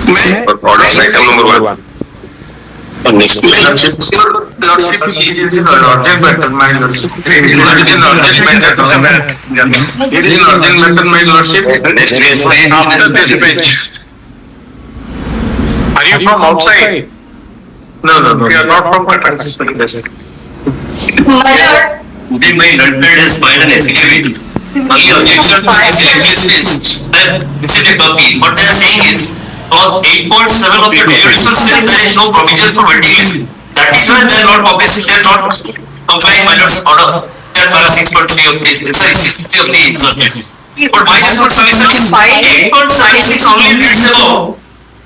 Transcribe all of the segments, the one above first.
Order cycle number one. Next lordship is an urgent matter, my lordship. It is an urgent matter. It is an urgent matter, my lordship. Next is after this bench. Are you from outside? No. We are not from Qatar. My lord, Today my husband has filed an affidavit. Only objection to this checklist is that this is a copy. What they are saying is, clause 8.7 of the resolution says there is no provision for waiting list. That is why they are not obviously they are not complying my lord's order. They are para 6.3 of the 6.3 of the endorsement. But my responsibility is 8.6 only reads about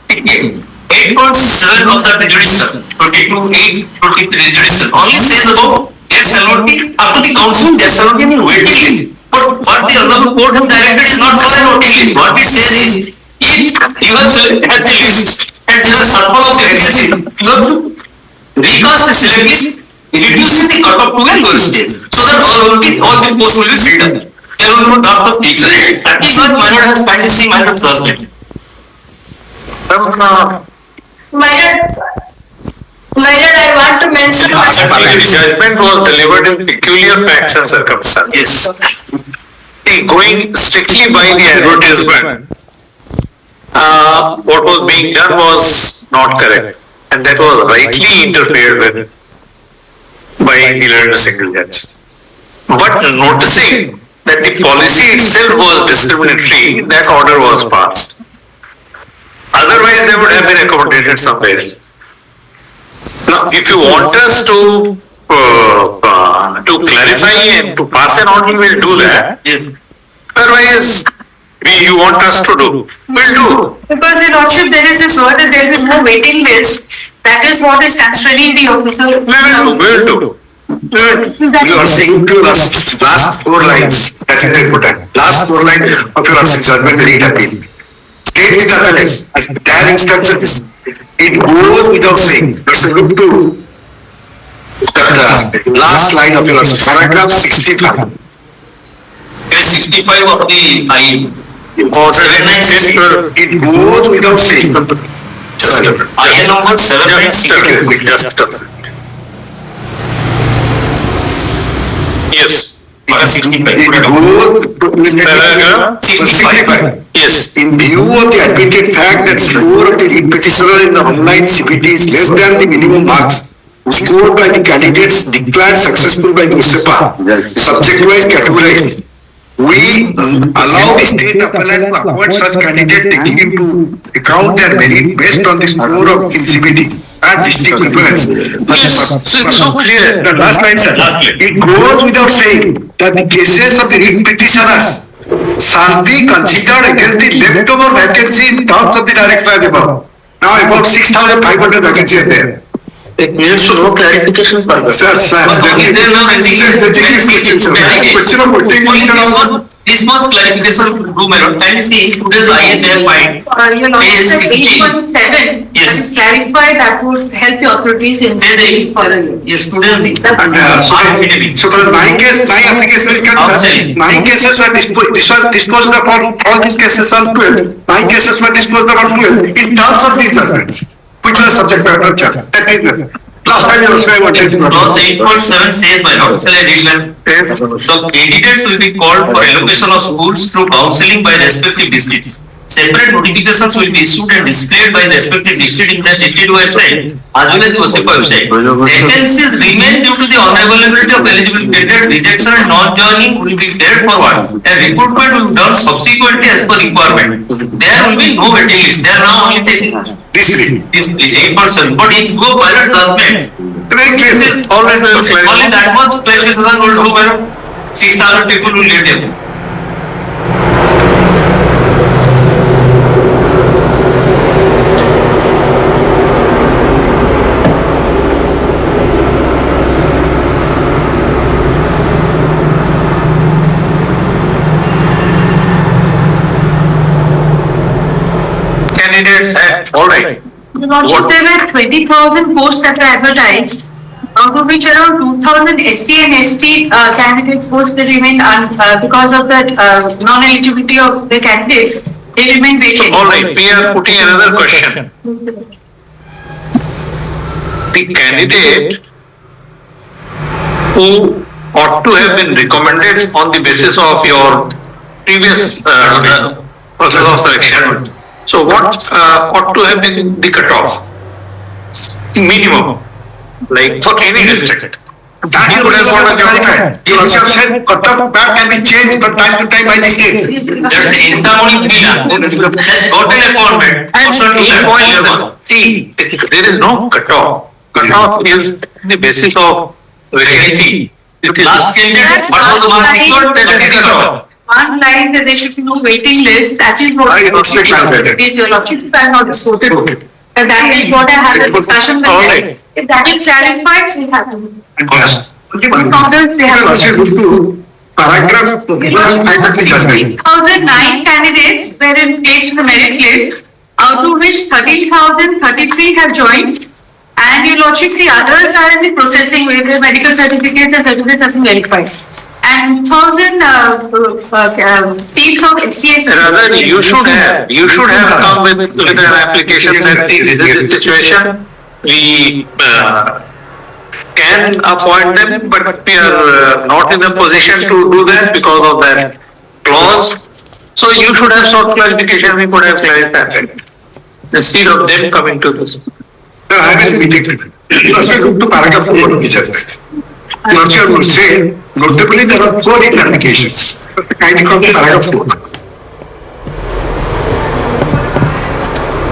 8.7 of the judicial 22.8 judicial only says about there shall not be after the counseling there shall not be any waiting list. But what the honorable court has directed is not for a waiting list. What it says is if you are selected at the list and there is a surplus of the vacancy, you have to recast the select list, reducing the cutoff to a lower stage so that all the posts will be filled up. There will be no draft of teacher. That is what my lord has practicing my lord's judgment. my lord, I want to mention The judgment was delivered in peculiar facts and circumstances. Going strictly by the advertisement, what was being done was not correct, and that was rightly interfered with by the learned single judge. But noticing that the policy itself was discriminatory, that order was passed. Otherwise, they would have been accommodated somewhere. Now, if you want us to clarify and to pass an order, we'll do that. Yes. Otherwise, you want us to do, we'll do. because the lordship there is this word that there is no waiting list. That is what is actually the official. We'll do. You are saying to last four lines, that is important. Last four lines of your judgment read appeal. State with appellate, their instructions, it goes without saying. Let's look to that last line of your paragraph 65. It is 65 of the I. Order It goes without saying. IN number 7.6. Yes. Para 65. It goes Paragraph 65. Yes. in view of the admitted fact that score of the lead petitioner in the online CBT is less than the minimum marks scored by the candidates declared successful by the USEPA, subject-wise categorized. We allow the state appellant to appoint such candidate taking into account their merit based on the score of in CBT and district preference. It's so clear. The last line, sir, it goes without saying that the cases of the lead petitioners shall be considered against the leftover vacancy in terms of the direction as above. Now about 6,500 vacancies are there. It needs to know clarification purpose. Sir, But only there now resignation. Question of putting This was clarification to my lord. Can you see today's IN they have filed? Your lordship Page said 16. 8.7. Yes. That is clarified, that would help the authorities in Page 8. further. Yes, today's the. so for my case, my application is Outside. my cases were disposed of all these cases on 12. My cases were disposed of on 12 in terms of these judgments, which was subject matter charge. That is the last time you also I wanted to know. Clause 8.7 says by law, addition, the candidates will be called for allocation of schools through counseling by respective districts. Separate notifications will be issued and displayed by the respective district in the district website as well as the OSEPA website. Vacancies remain due to the unavailability of eligible candidate, rejection and non-joining will be carried forward and recruitment will be done subsequently as per requirement. There will be no waiting list. They are now only taking This three. this 8%. But if you go pilot judgment, Very clear. this is already only that much 12,000 will do by 6,000 people will leave them. Candidates had, all right. The lordship, there were 20,000 posts that were advertised, out of which around 2,000 SC and ST candidates posts that remained because of the non-eligibility of the candidates. They remain vacant. All right, we are putting another question. The candidate who ought to have been recommended on the basis of your previous process of selection. So what ought to have been the cutoff? Minimum, like for any district. That you would have clarified. You also have said cut-off map can be changed from time to time by the state. That Chintamani Villa has got an appointment. And 8.11, see, there is no cutoff. Cutoff is the basis of vacancy. Last candidate, what was the mark scored, that is the cutoff. One line that there should be no waiting list, that is what. I also clarified that. Is your lordship, if I have not quoted. That is what I had a discussion with All them. right. If that is clarified, it has. Yes. Problems they have. Paragraph. Sixteen thousand nine candidates were in placed in the merit list, out of which 13,033 have joined. And your lordship, the others are in the processing where the medical certificates and certificates have been verified. And 2,000 seats of FCS. Rather, you should have come with an application that this is the situation. We can appoint them, but we are not in a position to do that because of that clause. So you should have sought clarification, we could have clarified it. Instead of them coming to this. I will meet it. You also look to paragraph 4 of the judgment. You also would say, notably there are 4 clarifications. Kindly come to paragraph 4.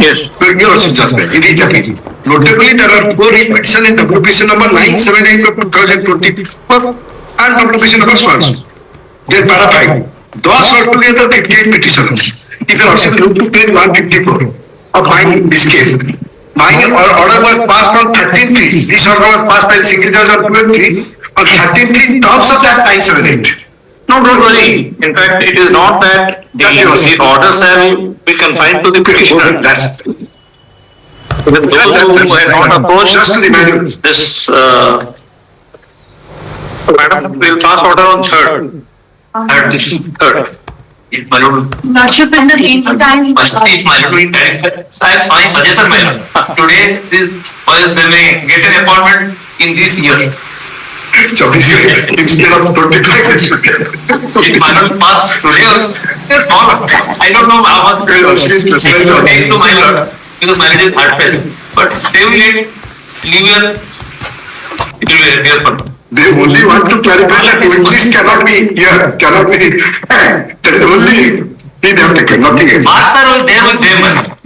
Yes. You also judgment, you read again. Notably there are 4 petition in WPC number 978 of 2024 and WPC number so and so. Then para 5. Those are together 58 petitions. If you also look to page 154 of mine, this case. My order was passed on 13-3. This order was passed by the single judge on 12-3. On 13-3 in terms of that 978. No, don't worry. In fact, it is not that the orders have been confined to the petitioner. That's Those who had not approached just to remind you. this, madam, will pass order on third. If my lord, Lordship in the meantime. if my lord will clarify, I have my suggestion, my lord. Today, this boys, they may get an appointment in this year. Instead of 25, they should get. If my lord pass today also, it's small. I don't know how much it will take to my lord, because my lord is hard pressed. But they will get linear, it will be here for. They only want to clarify that English cannot be here, cannot be. That is the only thing they have taken, nothing else. Marks are there with them,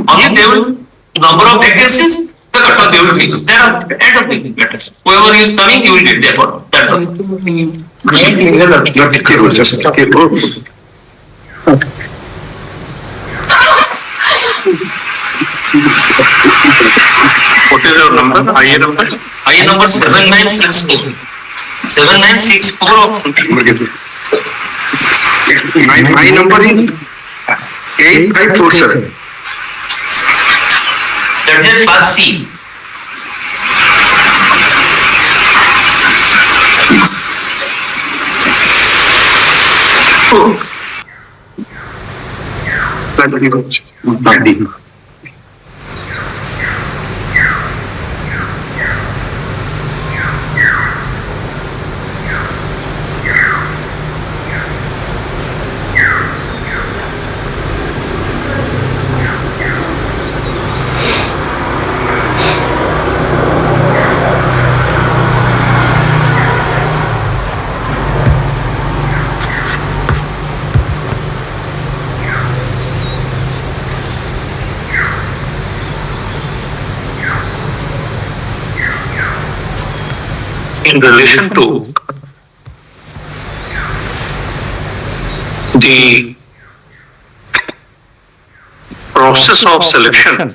only they will, number of vacancies, the cutoff they will fix. They are end of the matter. Whoever is coming, you will get the appointment. That's all. What is your number? IA number? IA number 7964. 7964 of My number is 8547. that is part C. In relation to the process of selection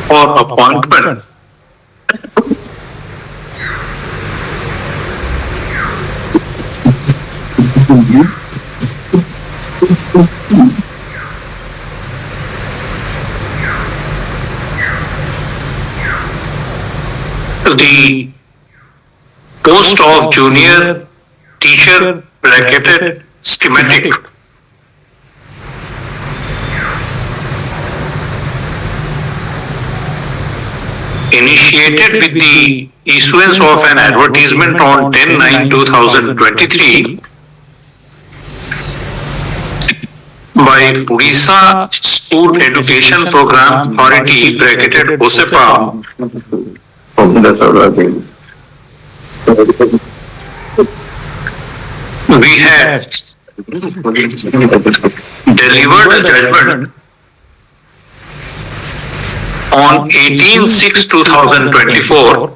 or appointment the post of junior teacher bracketed schematic. Initiated with the issuance of an advertisement on 10/9/2023 by Odisha School Education Program Authority bracketed OSEPA we have delivered a judgment on 18/6/2024,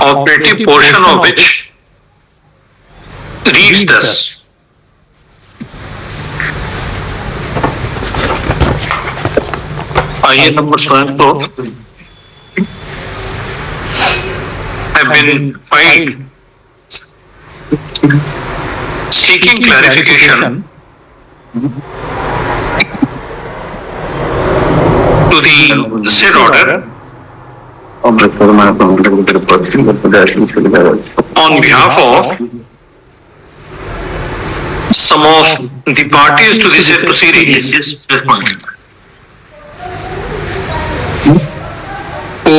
operative portion of which reads thus. आइए number स्वयं तो have been filed seeking clarification to the said order on behalf of some of the parties to the said proceedings who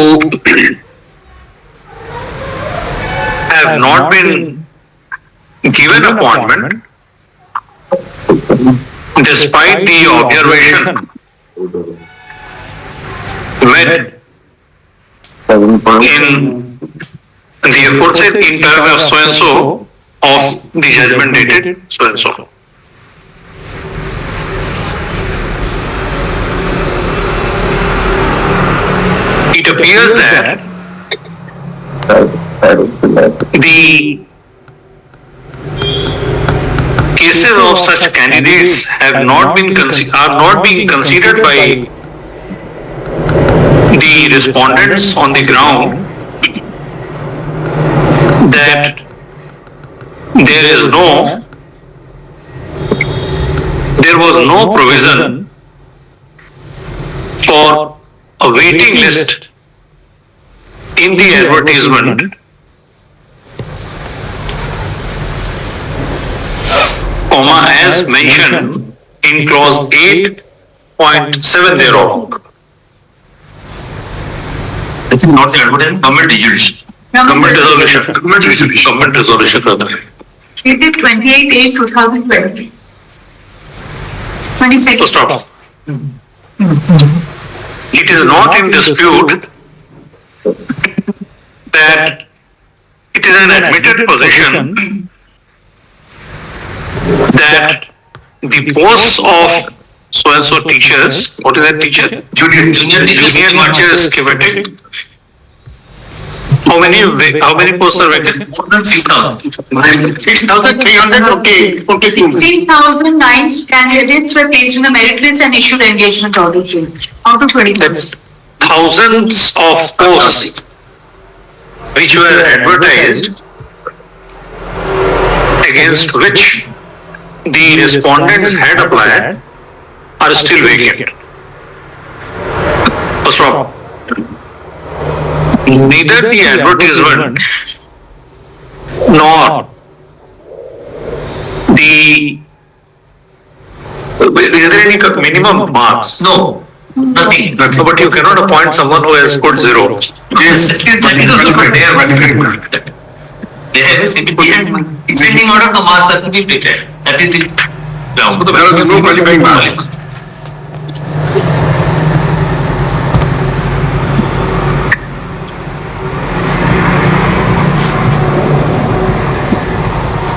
have not been given appointment despite the observation made in the aforesaid in paragraph so and so of the judgment dated so and so. It appears that the cases of such candidates have not been are not being considered by the respondents on the ground that there was no provision for a waiting list in the advertisement comma as mentioned in clause 8.7 thereof. It is not the advertisement, government resolution. Government resolution rather. It is 28/8/2020. 26. So stop. It is not in dispute that it is an admitted position that the posts of so and so teachers, what is that teacher? Junior teacher schematic. How many posts are vacant? More than 6,000. 16,009 candidates were placed in the merit list and issued engagement order out of 20,000. Thousands of posts which were advertised against which the respondents had applied are still vacant. What's wrong? Neither the advertisement nor the is there any minimum marks? No, nothing. But you cannot appoint someone who has scored 0. Yes, that is also not there. They have a significant extending out of the marks that will be stated. That is the ground. So there is no qualifying mark.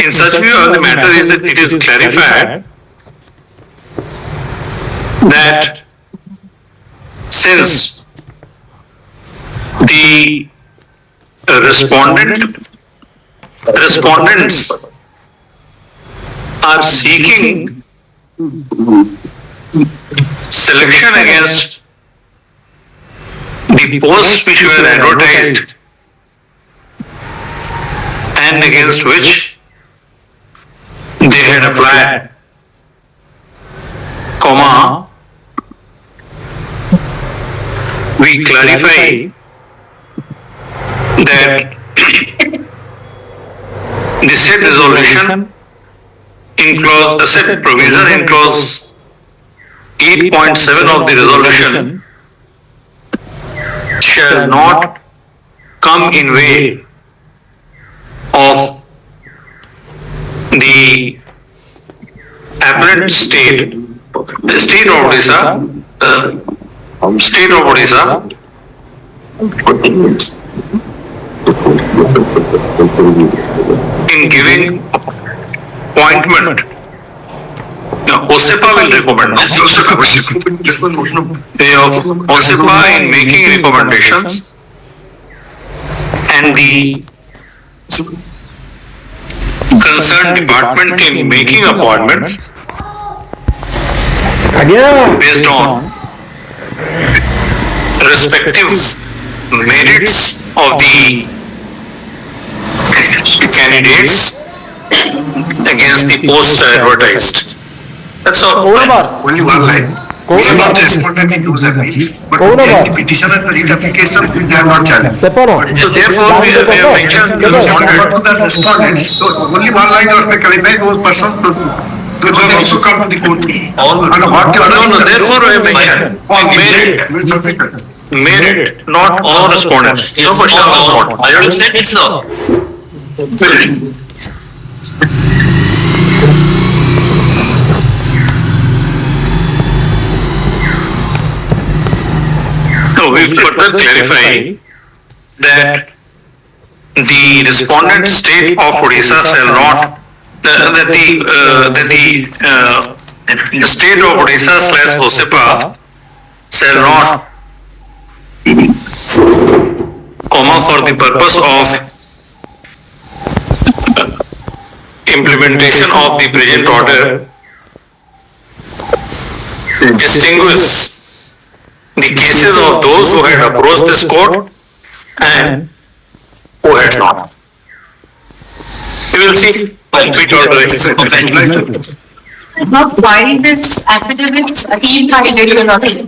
In such view, the matter is that it is clarified that since the respondents are seeking selection against the posts which were advertised and against which they had applied, comma, we clarify that the said resolution in clause, said provision in clause 8.7 of the resolution shall not come in way of the appellant state, the state of Odisha, in giving appointment. Now, OSEPA will recommend. OSEPA in making recommendations and the concerned department in making appointments based on respective merits of the candidates against the posts advertised. That's all. Only one line. We are not responding in user brief, but the petitioner and the writ application, they are not challenged. So therefore, we have mentioned the respondents, so only one line was made, those persons, those have also come to the court. Therefore, we have mentioned merit, not all respondents. No question of respondents. I already said it's so. So we further clarify that the respondent state of Odisha shall not, that the state of Odisha / OSEPA shall not comma for the purpose of implementation of the present order distinguish the cases of those who had approached this court and who had not. You will see which order it is. Now, why this affidavits team validation of it?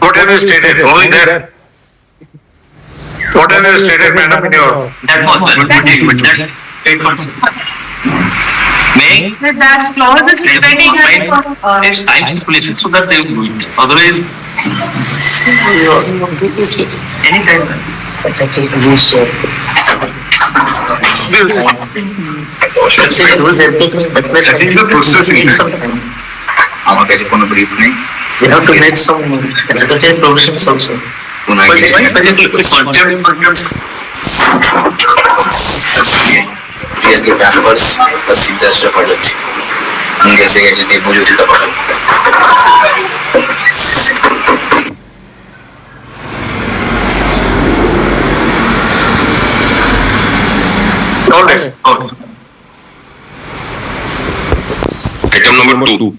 What have you stated? Only that. What have you stated, madam, in your? That was May That clause is depending on. next time stipulation so that they will do it. Otherwise, anytime. I think the process is আমার কাছে কোনো brief নেই। We have to make some necessary provisions also. Previously members the disaster project. Engage the budget the budget. All right. Item number 2.